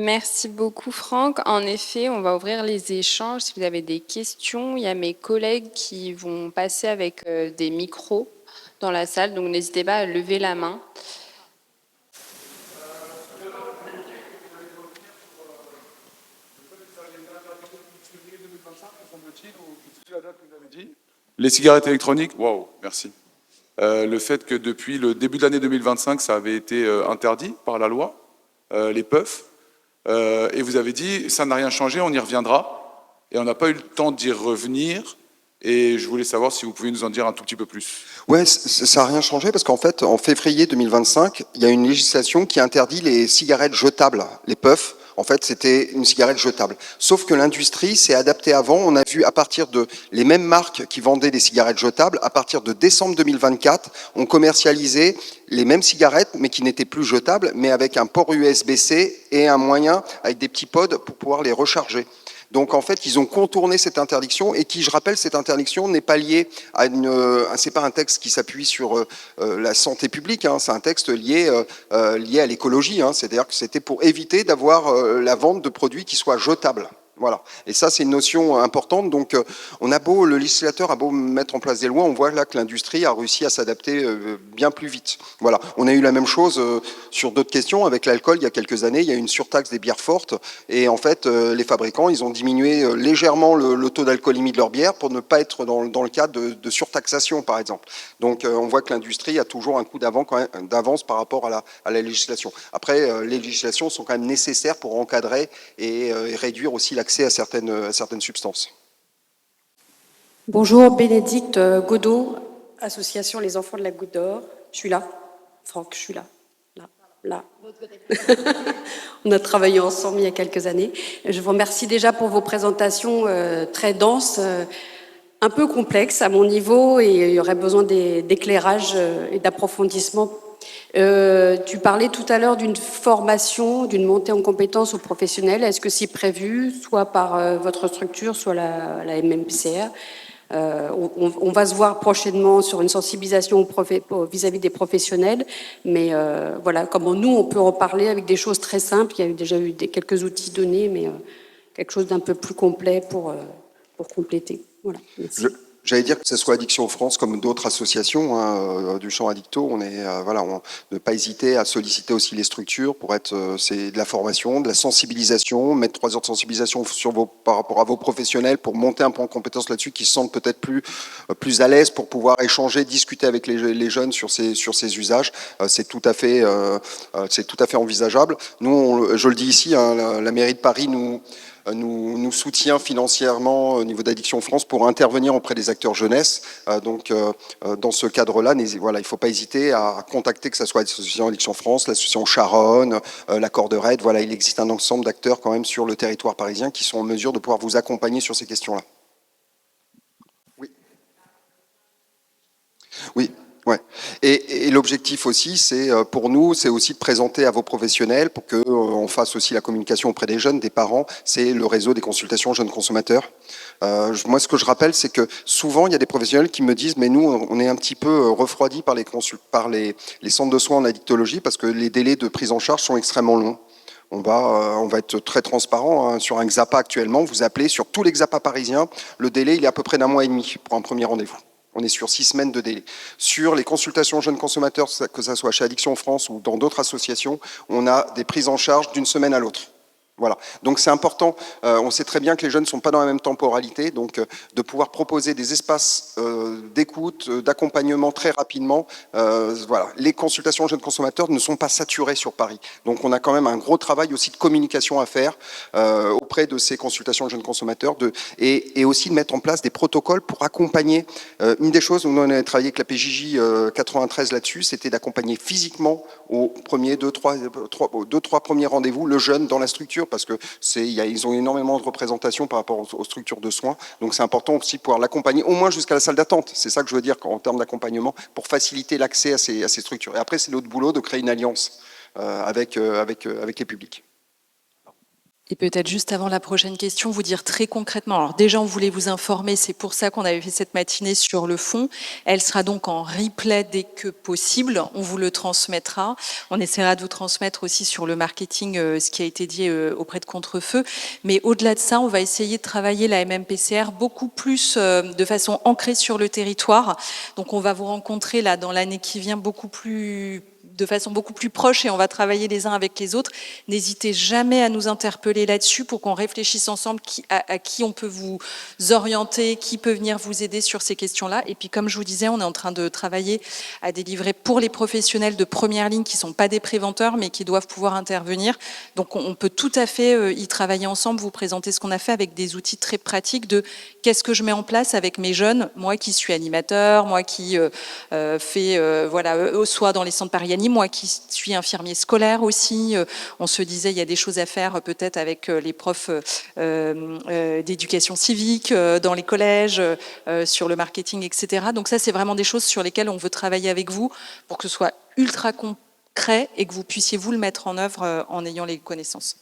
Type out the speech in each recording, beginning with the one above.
Merci beaucoup, Franck. En effet, on va ouvrir les échanges. Si vous avez des questions, il y a mes collègues qui vont passer avec des micros dans la salle, donc n'hésitez pas à lever la main. Les cigarettes électroniques, waouh, merci. Le fait que depuis le début de l'année 2025, ça avait été interdit par la loi, les puffs, et vous avez dit, ça n'a rien changé, on y reviendra, et on n'a pas eu le temps d'y revenir, et je voulais savoir si vous pouviez nous en dire un tout petit peu plus. Ouais, ça n'a rien changé parce qu'en fait, en février 2025, il y a une législation qui interdit les cigarettes jetables, les puffs. En fait, c'était une cigarette jetable. Sauf que l'industrie s'est adaptée avant. On a vu à partir de les mêmes marques qui vendaient des cigarettes jetables, à partir de décembre 2024, on commercialisait les mêmes cigarettes, mais qui n'étaient plus jetables, mais avec un port USB-C et un moyen avec des petits pods pour pouvoir les recharger. Donc en fait, ils ont contourné cette interdiction et qui, je rappelle, cette interdiction n'est pas liée à c'est pas un texte qui s'appuie sur la santé publique, hein, c'est un texte lié à l'écologie. Hein, c'est-à-dire que c'était pour éviter d'avoir la vente de produits qui soient jetables. Voilà. Et ça, c'est une notion importante. Donc, le législateur a beau mettre en place des lois, on voit là que l'industrie a réussi à s'adapter bien plus vite. Voilà. On a eu la même chose sur d'autres questions avec l'alcool. Il y a quelques années, il y a eu une surtaxe des bières fortes. Et en fait, les fabricants, ils ont diminué légèrement le taux d'alcoolémie de leur bière pour ne pas être dans le cas de surtaxation, par exemple. Donc, on voit que l'industrie a toujours un coup d'avance par rapport à la législation. Après, les législations sont quand même nécessaires pour encadrer et réduire aussi l'accès à certaines substances. Bonjour, Bénédicte Godot, association Les Enfants de la Goutte d'Or. Je suis là. Franck, je suis là. Là. On a travaillé ensemble il y a quelques années. Je vous remercie déjà pour vos présentations très denses, un peu complexes à mon niveau, et il y aurait besoin d'éclairage et d'approfondissement. Tu parlais tout à l'heure d'une formation, d'une montée en compétences aux professionnels. Est-ce que c'est prévu, soit par votre structure, soit la MMPCR? On va se voir prochainement sur une sensibilisation vis-à-vis des professionnels, mais voilà, comment nous, on peut en parler avec des choses très simples. Il y a déjà eu quelques outils donnés, mais quelque chose d'un peu plus complet pour compléter. Voilà, merci. J'allais dire que ce soit Addiction France comme d'autres associations du champ addicto, on ne pas hésiter à solliciter aussi les structures pour c'est de la formation, de la sensibilisation, mettre 3 heures de sensibilisation par rapport à vos professionnels pour monter un peu en compétence là-dessus, qui se sentent peut-être plus à l'aise pour pouvoir échanger, discuter avec les jeunes sur ces usages. C'est tout à fait envisageable. Nous, je le dis ici, hein, la mairie de Paris nous soutient financièrement au niveau d'Addiction France pour intervenir auprès des acteurs jeunesse. Donc, dans ce cadre-là, voilà, il ne faut pas hésiter à contacter, que ce soit l'association Addiction France, l'association Charonne, la Corde-Raide. Voilà, il existe un ensemble d'acteurs quand même sur le territoire parisien qui sont en mesure de pouvoir vous accompagner sur ces questions-là. Oui. Oui. Ouais. Et l'objectif aussi, pour nous, c'est aussi de présenter à vos professionnels pour qu'on fasse aussi la communication auprès des jeunes, des parents. C'est le réseau des consultations jeunes consommateurs. Moi, ce que je rappelle, c'est que souvent, il y a des professionnels qui me disent, mais nous, on est un petit peu refroidis par les centres de soins en addictologie parce que les délais de prise en charge sont extrêmement longs. On va être très transparent hein, sur un XAPA actuellement. Vous appelez sur tous les XAPA parisiens, le délai, il est à peu près d'1 mois et demi pour un premier rendez-vous. On est sur 6 semaines de délai. Sur les consultations jeunes consommateurs, que ce soit chez Addiction France ou dans d'autres associations, on a des prises en charge d'une semaine à l'autre. Voilà. Donc c'est important. On sait très bien que les jeunes ne sont pas dans la même temporalité, donc de pouvoir proposer des espaces d'écoute, d'accompagnement très rapidement. Voilà. Les consultations jeunes consommateurs ne sont pas saturées sur Paris. Donc on a quand même un gros travail aussi de communication à faire auprès de ces consultations jeunes consommateurs et aussi de mettre en place des protocoles pour accompagner. Une des choses où on a travaillé avec la PJJ 93 là-dessus, c'était d'accompagner physiquement aux premiers 2-3 premiers rendez-vous le jeune dans la structure, parce que ils ont énormément de représentation par rapport aux structures de soins. Donc c'est important aussi de pouvoir l'accompagner au moins jusqu'à la salle d'attente. C'est ça que je veux dire en termes d'accompagnement, pour faciliter l'accès à ces structures. Et après, c'est notre boulot de créer une alliance avec les publics. Et peut-être juste avant la prochaine question, vous dire très concrètement, alors déjà on voulait vous informer, c'est pour ça qu'on avait fait cette matinée sur le fond, elle sera donc en replay dès que possible, on vous le transmettra, on essaiera de vous transmettre aussi sur le marketing ce qui a été dit auprès de Contrefeu, mais au-delà de ça, on va essayer de travailler la MMPCR beaucoup plus de façon ancrée sur le territoire, donc on va vous rencontrer là dans l'année qui vient de façon beaucoup plus proche et on va travailler les uns avec les autres. N'hésitez jamais à nous interpeller là-dessus pour qu'on réfléchisse ensemble à qui on peut vous orienter, qui peut venir vous aider sur ces questions-là. Et puis, comme je vous disais, on est en train de travailler à délivrer pour les professionnels de première ligne qui ne sont pas des préventeurs, mais qui doivent pouvoir intervenir. Donc, on peut tout à fait y travailler ensemble, vous présenter ce qu'on a fait avec des outils très pratiques de qu'est-ce que je mets en place avec mes jeunes, moi qui suis animateur, moi qui soit dans les centres Pariani, moi qui suis infirmier scolaire aussi, on se disait il y a des choses à faire peut-être avec les profs d'éducation civique dans les collèges, sur le marketing, etc. Donc ça, c'est vraiment des choses sur lesquelles on veut travailler avec vous pour que ce soit ultra concret et que vous puissiez vous le mettre en œuvre en ayant les connaissances.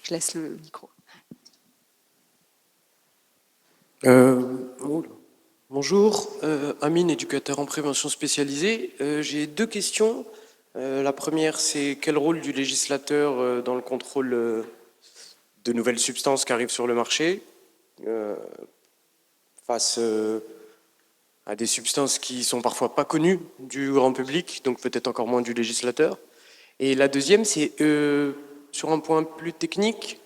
Je laisse le micro. Bonjour, Amine, éducateur en prévention spécialisée. J'ai deux questions. La première, c'est quel rôle du législateur dans le contrôle de nouvelles substances qui arrivent sur le marché face à des substances qui sont parfois pas connues du grand public, donc peut-être encore moins du législateur. Et la deuxième, c'est sur un point plus technique.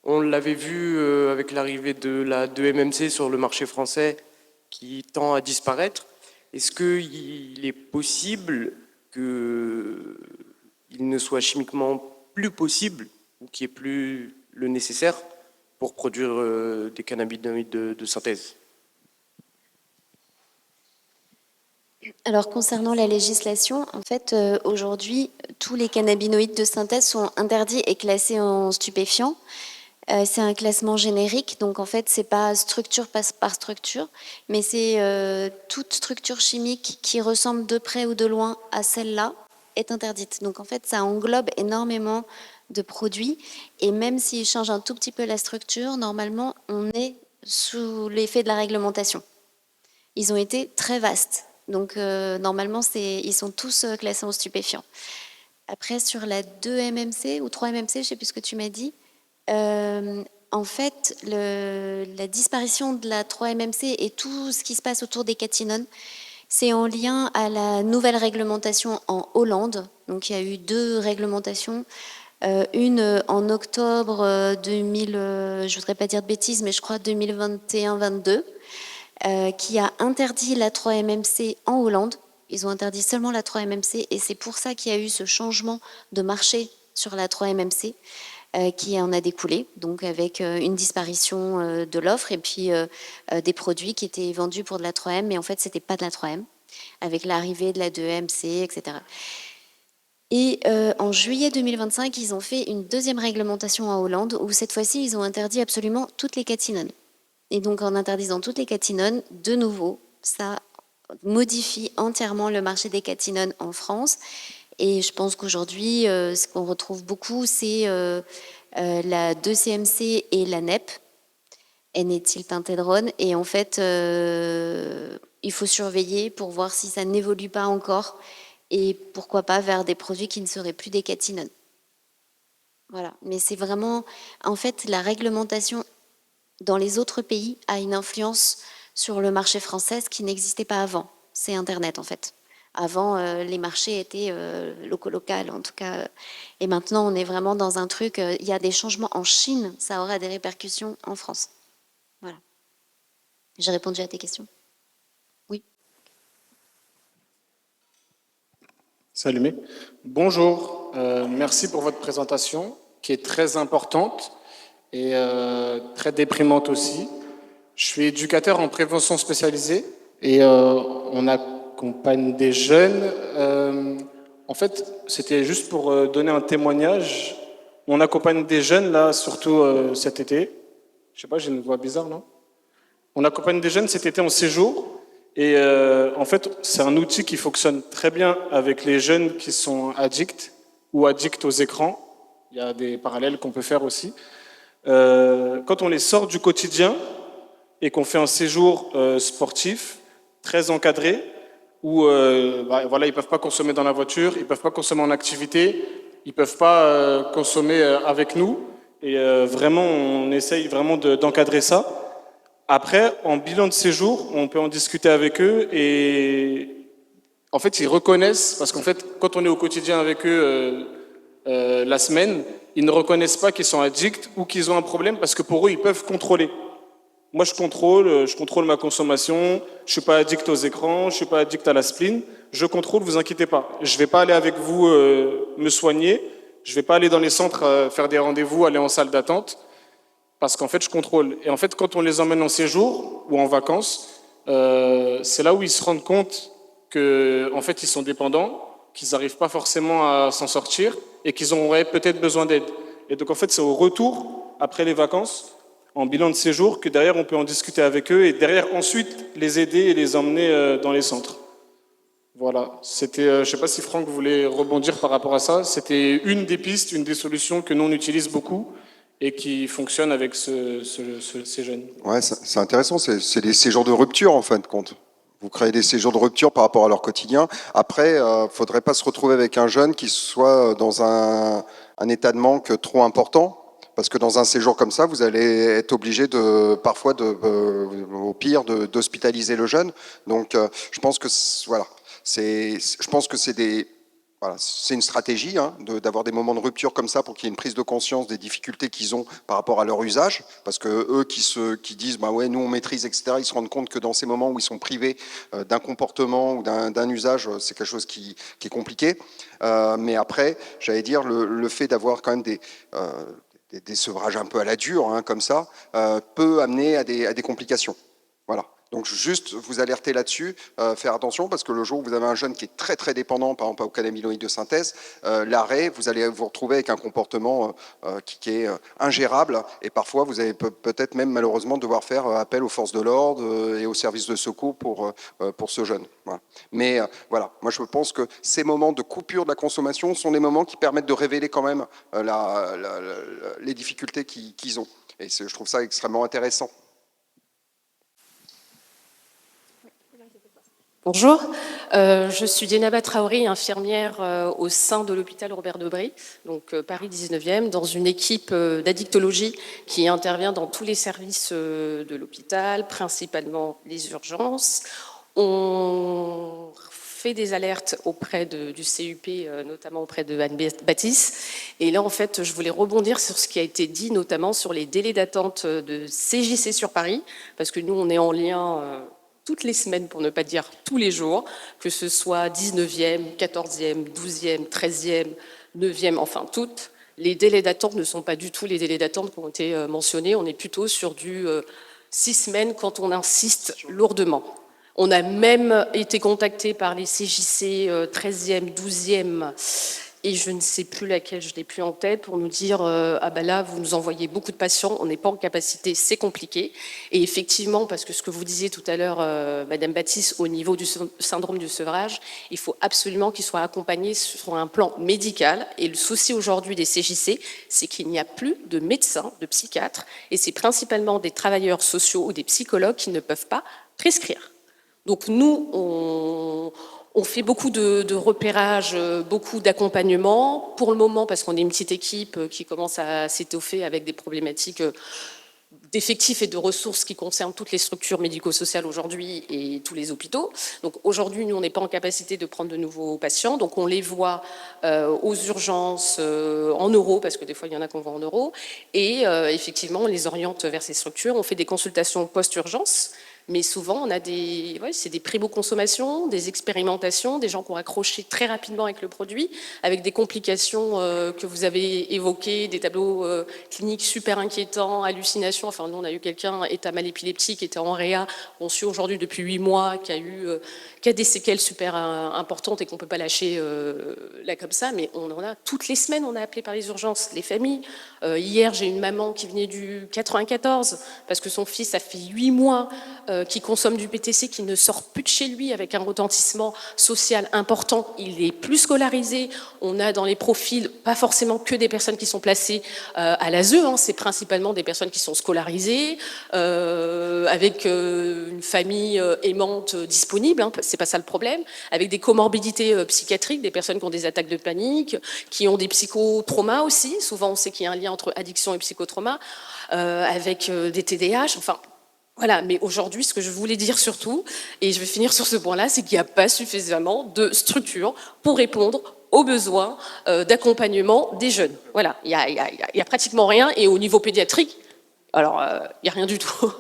On l'avait vu avec l'arrivée de la 2MMC sur le marché français qui tend à disparaître. Est-ce qu'il est possible qu'il ne soit chimiquement plus possible ou qu'il n'y ait plus le nécessaire pour produire des cannabinoïdes de synthèse? Alors concernant la législation, en fait, aujourd'hui, tous les cannabinoïdes de synthèse sont interdits et classés en stupéfiants. C'est un classement générique, donc en fait, c'est pas structure par structure, mais c'est toute structure chimique qui ressemble de près ou de loin à celle-là est interdite. Donc en fait, ça englobe énormément de produits, et même s'ils changent un tout petit peu la structure, normalement, on est sous l'effet de la réglementation. Ils ont été très vastes, donc normalement, ils sont tous classés en stupéfiants. Après, sur la 2MMC ou 3MMC, je ne sais plus ce que tu m'as dit, en fait, la disparition de la 3MMC et tout ce qui se passe autour des catinones, c'est en lien à la nouvelle réglementation en Hollande. Donc, il y a eu deux réglementations. Une en octobre 2000, je ne voudrais pas dire de bêtises, mais je crois 2021-22, qui a interdit la 3MMC en Hollande. Ils ont interdit seulement la 3MMC et c'est pour ça qu'il y a eu ce changement de marché sur la 3MMC. Qui en a découlé, donc avec une disparition de l'offre et puis des produits qui étaient vendus pour de la 3M, mais en fait, c'était pas de la 3M, avec l'arrivée de la 2MC, etc. Et en juillet 2025, ils ont fait une deuxième réglementation en Hollande, où cette fois-ci, ils ont interdit absolument toutes les catinones. Et donc, en interdisant toutes les catinones, de nouveau, ça modifie entièrement le marché des catinones en France. Et je pense qu'aujourd'hui, ce qu'on retrouve beaucoup, c'est la 2CMC et la NEP, N-éthylpentadrone. Et en fait, il faut surveiller pour voir si ça n'évolue pas encore et pourquoi pas vers des produits qui ne seraient plus des catinones. Voilà. Mais c'est vraiment, en fait, la réglementation dans les autres pays a une influence sur le marché français, ce qui n'existait pas avant. C'est Internet, en fait. Avant, les marchés étaient local en tout cas. Et maintenant, on est vraiment dans un truc, il y a des changements en Chine, ça aura des répercussions en France. Voilà. J'ai répondu à tes questions? Oui. C'est allumé. Bonjour, merci pour votre présentation, qui est très importante et très déprimante aussi. Je suis éducateur en prévention spécialisée et on accompagne des jeunes. En fait, c'était juste pour donner un témoignage. On accompagne des jeunes, là, surtout cet été. Je sais pas, j'ai une voix bizarre, non? On accompagne des jeunes cet été en séjour. Et en fait, c'est un outil qui fonctionne très bien avec les jeunes qui sont addicts ou addicts aux écrans. Il y a des parallèles qu'on peut faire aussi. quand on les sort du quotidien et qu'on fait un séjour sportif très encadré, où voilà, ils ne peuvent pas consommer dans la voiture, ils ne peuvent pas consommer en activité, ils ne peuvent pas consommer avec nous. Et vraiment, on essaye vraiment d'encadrer ça. Après, en bilan de séjour, on peut en discuter avec eux et en fait, ils reconnaissent, parce qu'en fait, quand on est au quotidien avec eux la semaine, ils ne reconnaissent pas qu'ils sont addicts ou qu'ils ont un problème parce que pour eux, ils peuvent contrôler. Moi, je contrôle ma consommation, je ne suis pas addict aux écrans, je ne suis pas addict à la spleen, je contrôle, vous inquiétez pas. Je ne vais pas aller avec vous me soigner, je ne vais pas aller dans les centres faire des rendez-vous, aller en salle d'attente, parce qu'en fait, je contrôle. Et en fait, quand on les emmène en séjour ou en vacances, c'est là où ils se rendent compte qu'en fait, ils sont dépendants, qu'ils n'arrivent pas forcément à s'en sortir et qu'ils auraient peut-être besoin d'aide. Et donc, en fait, c'est au retour, après les vacances, en bilan de séjour, que derrière, on peut en discuter avec eux et derrière, ensuite, les aider et les emmener dans les centres. Voilà. C'était, je ne sais pas si Franck voulait rebondir par rapport à ça. C'était une des pistes, une des solutions que nous, on utilise beaucoup et qui fonctionne avec ces jeunes. Ouais, c'est intéressant, c'est des séjours de rupture en fin de compte. Vous créez des séjours de rupture par rapport à leur quotidien. Après, faudrait pas se retrouver avec un jeune qui soit dans un état de manque trop important, parce que dans un séjour comme ça, vous allez être obligé parfois au pire, d'hospitaliser le jeune. Donc, je pense que voilà, c'est une stratégie d'avoir des moments de rupture comme ça pour qu'il y ait une prise de conscience des difficultés qu'ils ont par rapport à leur usage, parce que eux qui disent bah ouais nous on maîtrise etc, ils se rendent compte que dans ces moments où ils sont privés d'un comportement ou d'un usage, c'est quelque chose qui est compliqué. Mais après, j'allais dire le fait d'avoir quand même des sevrages un peu à la dure comme ça peut amener à des complications. Voilà. Donc juste vous alerter là-dessus, faire attention parce que le jour où vous avez un jeune qui est très très dépendant, par exemple aux cannabinoïdes de synthèse, l'arrêt, vous allez vous retrouver avec un comportement qui est ingérable et parfois vous allez peut-être même malheureusement devoir faire appel aux forces de l'ordre et aux services de secours pour ce jeune. Voilà. Mais voilà, moi je pense que ces moments de coupure de la consommation sont des moments qui permettent de révéler quand même les difficultés qu'ils ont. Et je trouve ça extrêmement intéressant. Bonjour, je suis Dienaba Traoré, infirmière au sein de l'hôpital Robert Debré, donc Paris 19e, dans une équipe d'addictologie qui intervient dans tous les services de l'hôpital, principalement les urgences. On fait des alertes auprès du CUP, notamment auprès de Anne Baptiste. Et là, en fait, je voulais rebondir sur ce qui a été dit, notamment sur les délais d'attente de CJC sur Paris, parce que nous, on est en lien toutes les semaines, pour ne pas dire tous les jours, que ce soit 19e, 14e, 12e, 13e, 9e, enfin toutes, les délais d'attente ne sont pas du tout les délais d'attente qui ont été mentionnés. On est plutôt sur du 6 semaines quand on insiste lourdement. On a même été contacté par les CJC 13e, 12e, et je ne sais plus laquelle, je ne l'ai plus en tête, pour nous dire ah ben là, vous nous envoyez beaucoup de patients, on n'est pas en capacité, c'est compliqué. Et effectivement, parce que ce que vous disiez tout à l'heure, Madame Baptiste, au niveau du syndrome du sevrage, il faut absolument qu'ils soient accompagnés sur un plan médical. Et le souci aujourd'hui des CJC, c'est qu'il n'y a plus de médecins, de psychiatres, et c'est principalement des travailleurs sociaux ou des psychologues qui ne peuvent pas prescrire. Donc nous, on fait beaucoup de repérage, beaucoup d'accompagnement. Pour le moment, parce qu'on est une petite équipe qui commence à s'étoffer avec des problématiques d'effectifs et de ressources qui concernent toutes les structures médico-sociales aujourd'hui et tous les hôpitaux. Donc aujourd'hui, nous, on n'est pas en capacité de prendre de nouveaux patients. Donc on les voit aux urgences en euros, parce que des fois, il y en a qu'on voit en euros. Et effectivement, on les oriente vers ces structures. On fait des consultations post-urgence. Mais souvent, on a c'est des primo-consommations, des expérimentations, des gens qui ont accroché très rapidement avec le produit, avec des complications que vous avez évoquées, des tableaux cliniques super inquiétants, hallucinations. Enfin, nous, on a eu quelqu'un, état mal épileptique, qui était en réa, on suit aujourd'hui depuis 8 mois, qui a des séquelles super importantes et qu'on ne peut pas lâcher là comme ça. Mais on en a toutes les semaines, on a appelé par les urgences, les familles. Hier, j'ai une maman qui venait du 94, parce que son fils a fait 8 mois qui consomme du PTC, qui ne sort plus de chez lui avec un retentissement social important. Il est plus scolarisé. On a dans les profils pas forcément que des personnes qui sont placées à l'ASE, hein, c'est principalement des personnes qui sont scolarisées, avec une famille aimante disponible, hein, c'est pas ça le problème, avec des comorbidités psychiatriques, des personnes qui ont des attaques de panique, qui ont des psychotraumas aussi. Souvent, on sait qu'il y a un lien entre addiction et psychotrauma, avec des TDAH, enfin... Voilà, mais aujourd'hui, ce que je voulais dire surtout, et je vais finir sur ce point-là, c'est qu'il n'y a pas suffisamment de structures pour répondre aux besoins d'accompagnement des jeunes. Voilà, il y a pratiquement rien, et au niveau pédiatrique, alors, il n'y a rien du tout.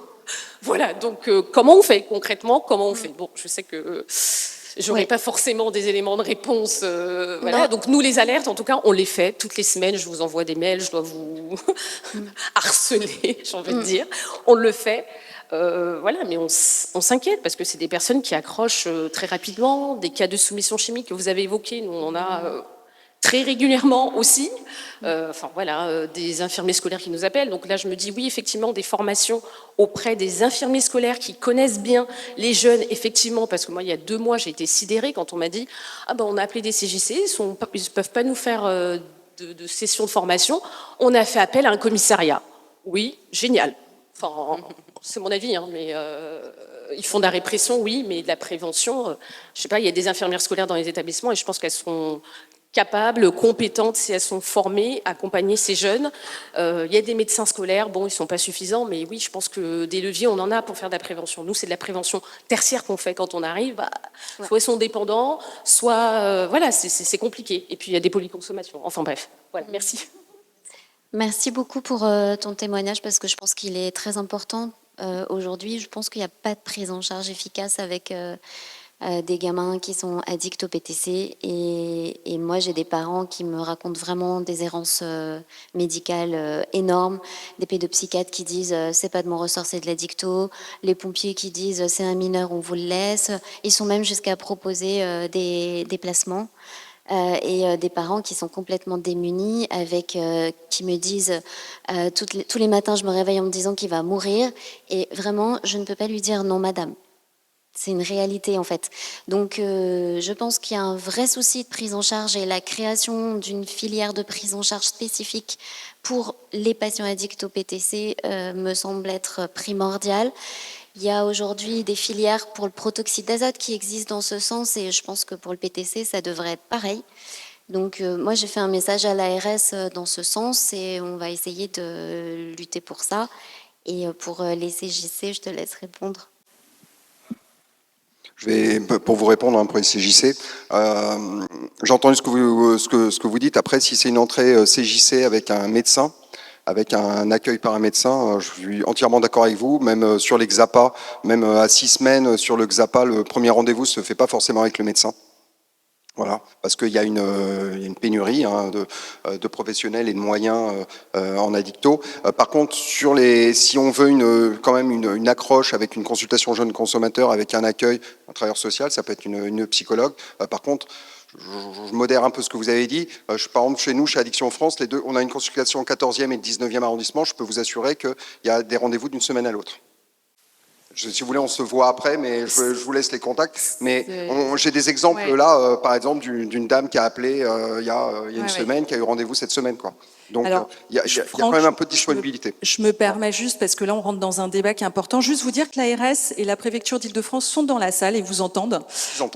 Voilà, donc comment on fait concrètement, comment on fait? Bon, je sais que j'aurai pas forcément des éléments de réponse. Voilà, donc nous, les alertes, en tout cas, on les fait toutes les semaines. Je vous envoie des mails, je dois vous harceler, j'ai envie de dire. On le fait. Voilà, mais on s'inquiète parce que c'est des personnes qui accrochent très rapidement, des cas de soumission chimique que vous avez évoqués, nous on en a très régulièrement aussi. Enfin voilà, des infirmiers scolaires qui nous appellent. Donc là, je me dis oui, effectivement, des formations auprès des infirmiers scolaires qui connaissent bien les jeunes, effectivement, parce que moi, il y a 2 mois, j'ai été sidérée quand on m'a dit ah ben on a appelé des CJC, ils ne peuvent pas nous faire de sessions de formation. On a fait appel à un commissariat. Oui, génial. Enfin, c'est mon avis, hein, mais ils font de la répression, oui, mais de la prévention, je sais pas, il y a des infirmières scolaires dans les établissements et je pense qu'elles seront capables, compétentes, si elles sont formées, à accompagner ces jeunes. Il y a des médecins scolaires, bon, ils sont pas suffisants, mais oui, je pense que des leviers, on en a pour faire de la prévention. Nous, c'est de la prévention tertiaire qu'on fait quand on arrive. Bah, soit ils sont dépendants, soit, voilà, c'est compliqué. Et puis, il y a des polyconsommations. Enfin bref, voilà, merci. Merci beaucoup pour ton témoignage parce que je pense qu'il est très important aujourd'hui. Je pense qu'il n'y a pas de prise en charge efficace avec des gamins qui sont addicts au PTC. Et moi, j'ai des parents qui me racontent vraiment des errances médicales énormes, des pédopsychiatres qui disent c'est pas de mon ressort, c'est de l'addicto, les pompiers qui disent c'est un mineur, on vous le laisse. Ils sont même jusqu'à proposer des placements. Et des parents qui sont complètement démunis, qui me disent tous les matins, je me réveille en me disant qu'il va mourir, et vraiment, je ne peux pas lui dire non, madame. C'est une réalité en fait. Donc, je pense qu'il y a un vrai souci de prise en charge et la création d'une filière de prise en charge spécifique pour les patients addicts au PTC me semble être primordial. Il y a aujourd'hui des filières pour le protoxyde d'azote qui existent dans ce sens et je pense que pour le PTC, ça devrait être pareil. Donc moi, j'ai fait un message à l'ARS dans ce sens et on va essayer de lutter pour ça. Et pour les CJC, je te laisse répondre. Je vais, pour vous répondre pour les CJC, j'ai entendu ce que vous dites. Après, si c'est une entrée CJC avec un médecin, avec un accueil par un médecin, je suis entièrement d'accord avec vous, même sur les XAPA, même à 6 semaines sur le XAPA, le premier rendez-vous ne se fait pas forcément avec le médecin. Voilà, parce qu'il y a une pénurie de professionnels et de moyens en addicto. Par contre, si on veut quand même une accroche avec une consultation jeune consommateur, avec un accueil, un travailleur social, ça peut être une psychologue. Par contre, je modère un peu ce que vous avez dit. Par exemple, chez nous, chez Addiction France, les deux, on a une consultation au 14e et 19e arrondissement. Je peux vous assurer qu'il y a des rendez-vous d'une semaine à l'autre. Si vous voulez, on se voit après, mais je vous laisse les contacts. Mais j'ai des exemples là, par exemple, d'une dame qui a appelé il y a une semaine, qui a eu rendez-vous cette semaine, quoi. Donc, il y a quand même un peu de disponibilité. Je me permets juste, parce que là, on rentre dans un débat qui est important, juste vous dire que l'ARS et la préfecture d'Île-de-France sont dans la salle et vous entendent.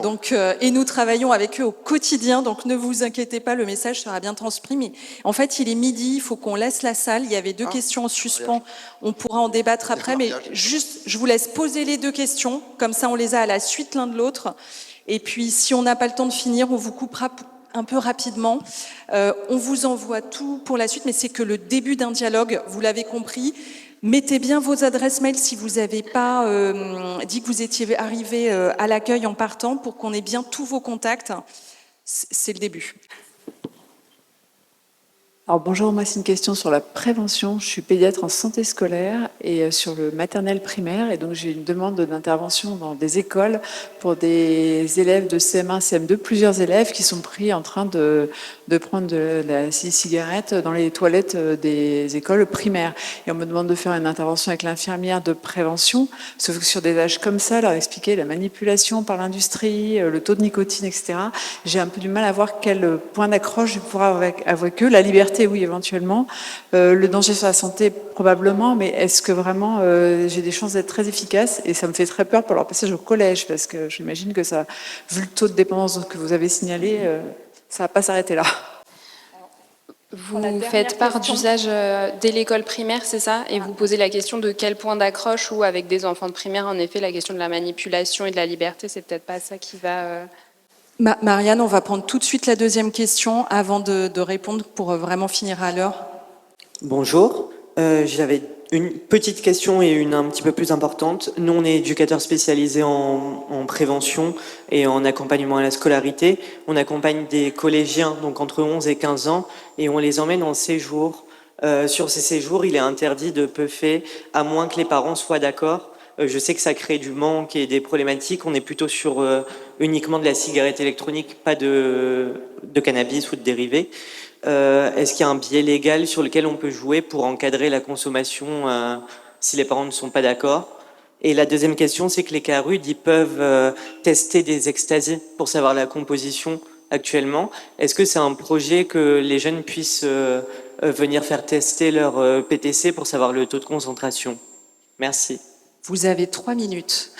Donc, et nous travaillons avec eux au quotidien, donc ne vous inquiétez pas, le message sera bien transmis. Mais en fait, il est midi, il faut qu'on laisse la salle. Il y avait 2 questions en suspens, on pourra en débattre après, mais juste, je vous laisse poser les 2 questions, comme ça on les a à la suite l'un de l'autre. Et puis, si on n'a pas le temps de finir, on vous coupera un peu rapidement. On vous envoie tout pour la suite, mais c'est que le début d'un dialogue, vous l'avez compris. Mettez bien vos adresses mail si vous n'avez pas dit que vous étiez arrivé à l'accueil en partant pour qu'on ait bien tous vos contacts. C'est le début. Alors bonjour, moi c'est une question sur la prévention. Je suis pédiatre en santé scolaire et sur le maternel primaire, et donc j'ai une demande d'intervention dans des écoles pour des élèves de CM1, CM2, plusieurs élèves qui sont pris en train de prendre de la cigarette dans les toilettes des écoles primaires. Et on me demande de faire une intervention avec l'infirmière de prévention, sauf que sur des âges comme ça, leur expliquer la manipulation par l'industrie, le taux de nicotine, etc. J'ai un peu du mal à voir quel point d'accroche je pourrais avoir avec eux. La liberté, oui, éventuellement. Le danger sur la santé, probablement, mais est-ce que vraiment j'ai des chances d'être très efficace? Et ça me fait très peur pour leur passage au collège, parce que j'imagine que ça, vu le taux de dépendance que vous avez signalé, ça ne va pas s'arrêter là. Vous faites part d'usage dès l'école primaire, c'est ça? Et vous posez la question de quel point d'accroche, ou avec des enfants de primaire, en effet, la question de la manipulation et de la liberté, c'est peut-être pas ça qui va... Marianne, on va prendre tout de suite la deuxième question avant de répondre pour vraiment finir à l'heure. Bonjour, j'avais une petite question et une un petit peu plus importante. Nous, on est éducateurs spécialisés en prévention et en accompagnement à la scolarité. On accompagne des collégiens, donc entre 11 et 15 ans, et on les emmène en séjour. Sur ces séjours, il est interdit de puffer, à moins que les parents soient d'accord. Je sais que ça crée du manque et des problématiques. On est plutôt sur uniquement de la cigarette électronique, pas de cannabis ou de dérivés. Est-ce qu'il y a un biais légal sur lequel on peut jouer pour encadrer la consommation si les parents ne sont pas d'accord? Et la deuxième question, c'est que les CARUD, ils peuvent tester des extasies pour savoir la composition actuellement. Est-ce que c'est un projet que les jeunes puissent venir faire tester leur PTC pour savoir le taux de concentration? Merci. Vous avez 3 minutes.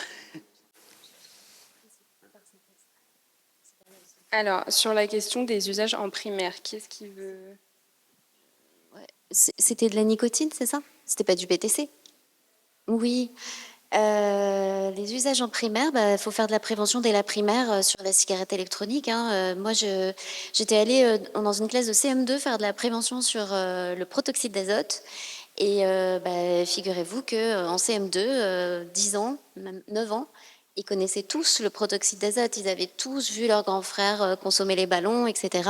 Alors, sur la question des usages en primaire, qui est-ce qui veut... C'était de la nicotine, c'est ça? C'était pas du PTC? Oui. Les usages en primaire, faut faire de la prévention dès la primaire sur la cigarette électronique. Moi, j'étais allée dans une classe de CM2 faire de la prévention sur le protoxyde d'azote. Et figurez-vous qu'en CM2, 10 ans, même 9 ans, ils connaissaient tous le protoxyde d'azote. Ils avaient tous vu leurs grands frères consommer les ballons, etc.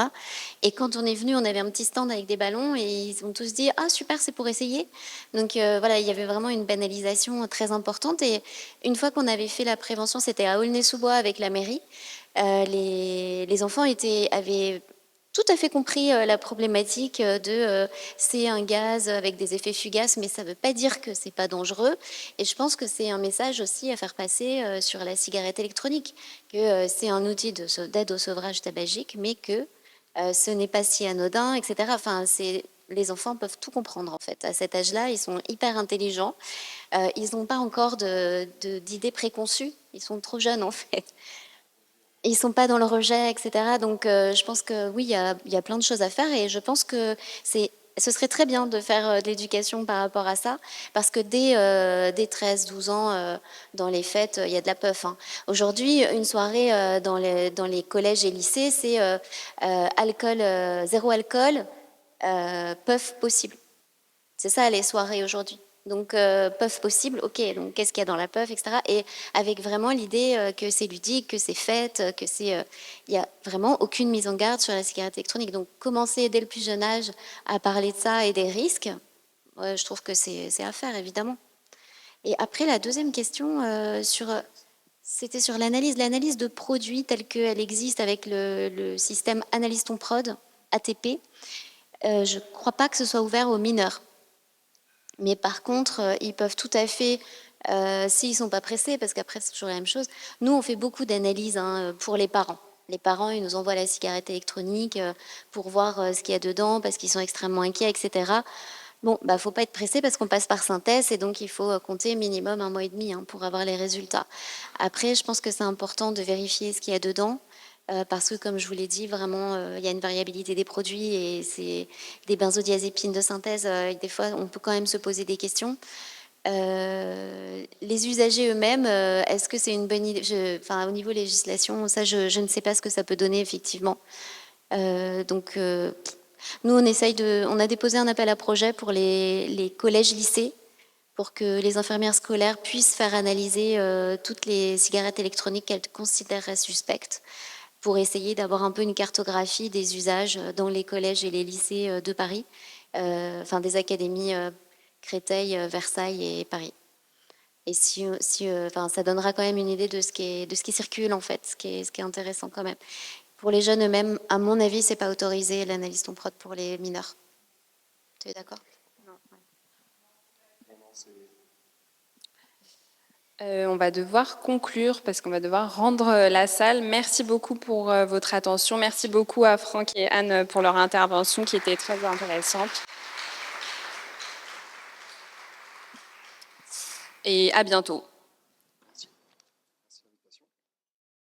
Et quand on est venu, on avait un petit stand avec des ballons et ils ont tous dit « Ah, super, c'est pour essayer ». Donc voilà, il y avait vraiment une banalisation très importante. Et une fois qu'on avait fait la prévention, c'était à Aulnay-sous-Bois avec la mairie, les enfants avaient tout à fait compris la problématique de c'est un gaz avec des effets fugaces, mais ça ne veut pas dire que c'est pas dangereux. Et je pense que c'est un message aussi à faire passer sur la cigarette électronique, que c'est un outil d'aide au sevrage tabagique, mais que ce n'est pas si anodin, etc. Enfin, les enfants peuvent tout comprendre en fait. À cet âge-là, ils sont hyper intelligents. Ils n'ont pas encore d'idées préconçues. Ils sont trop jeunes en fait. Ils sont pas dans le rejet, etc. Donc, je pense que oui, il y a plein de choses à faire et je pense que ce serait très bien de faire de l'éducation par rapport à ça, parce que dès 13-12 ans, dans les fêtes, il y a de la puff. Aujourd'hui, une soirée dans les collèges et lycées, c'est alcool, zéro alcool, puff possible. C'est ça les soirées aujourd'hui. Donc, puff possible, ok, donc qu'est-ce qu'il y a dans la puff, etc. Et avec vraiment l'idée que c'est ludique, que c'est fête, que il n'y a vraiment aucune mise en garde sur la cigarette électronique. Donc, commencer dès le plus jeune âge à parler de ça et des risques, je trouve que c'est à faire, évidemment. Et après, la deuxième question, c'était sur l'analyse de produits telle qu'elle existe avec le système Analyse ton prod, ATP. Je ne crois pas que ce soit ouvert aux mineurs. Mais par contre, ils peuvent tout à fait, s'ils ne sont pas pressés, parce qu'après c'est toujours la même chose, nous on fait beaucoup d'analyses pour les parents. Les parents, ils nous envoient la cigarette électronique pour voir ce qu'il y a dedans, parce qu'ils sont extrêmement inquiets, etc. Bon, faut pas être pressé parce qu'on passe par synthèse et donc il faut compter minimum 1 mois et demi pour avoir les résultats. Après, je pense que c'est important de vérifier ce qu'il y a dedans. Parce que, comme je vous l'ai dit, vraiment, il y a une variabilité des produits et c'est des benzodiazépines de synthèse. Des fois, on peut quand même se poser des questions. Les usagers eux-mêmes, est-ce que c'est une bonne idée? Au niveau législation, ça, je ne sais pas ce que ça peut donner, effectivement. Donc, nous, on a déposé un appel à projet pour les collèges-lycées pour que les infirmières scolaires puissent faire analyser toutes les cigarettes électroniques qu'elles considéreraient suspectes. pour essayer d'avoir un peu une cartographie des usages dans les collèges et les lycées de Paris, enfin des académies Créteil, Versailles et Paris. Et enfin, ça donnera quand même une idée de ce qui circule en fait, ce qui est intéressant quand même. Pour les jeunes eux-mêmes, à mon avis, c'est pas autorisé l'analyse ton prod pour les mineurs. Tu es d'accord? On va devoir conclure parce qu'on va devoir rendre la salle. Merci beaucoup pour votre attention. Merci beaucoup à Franck et Anne pour leur intervention qui était très intéressante. Et à bientôt.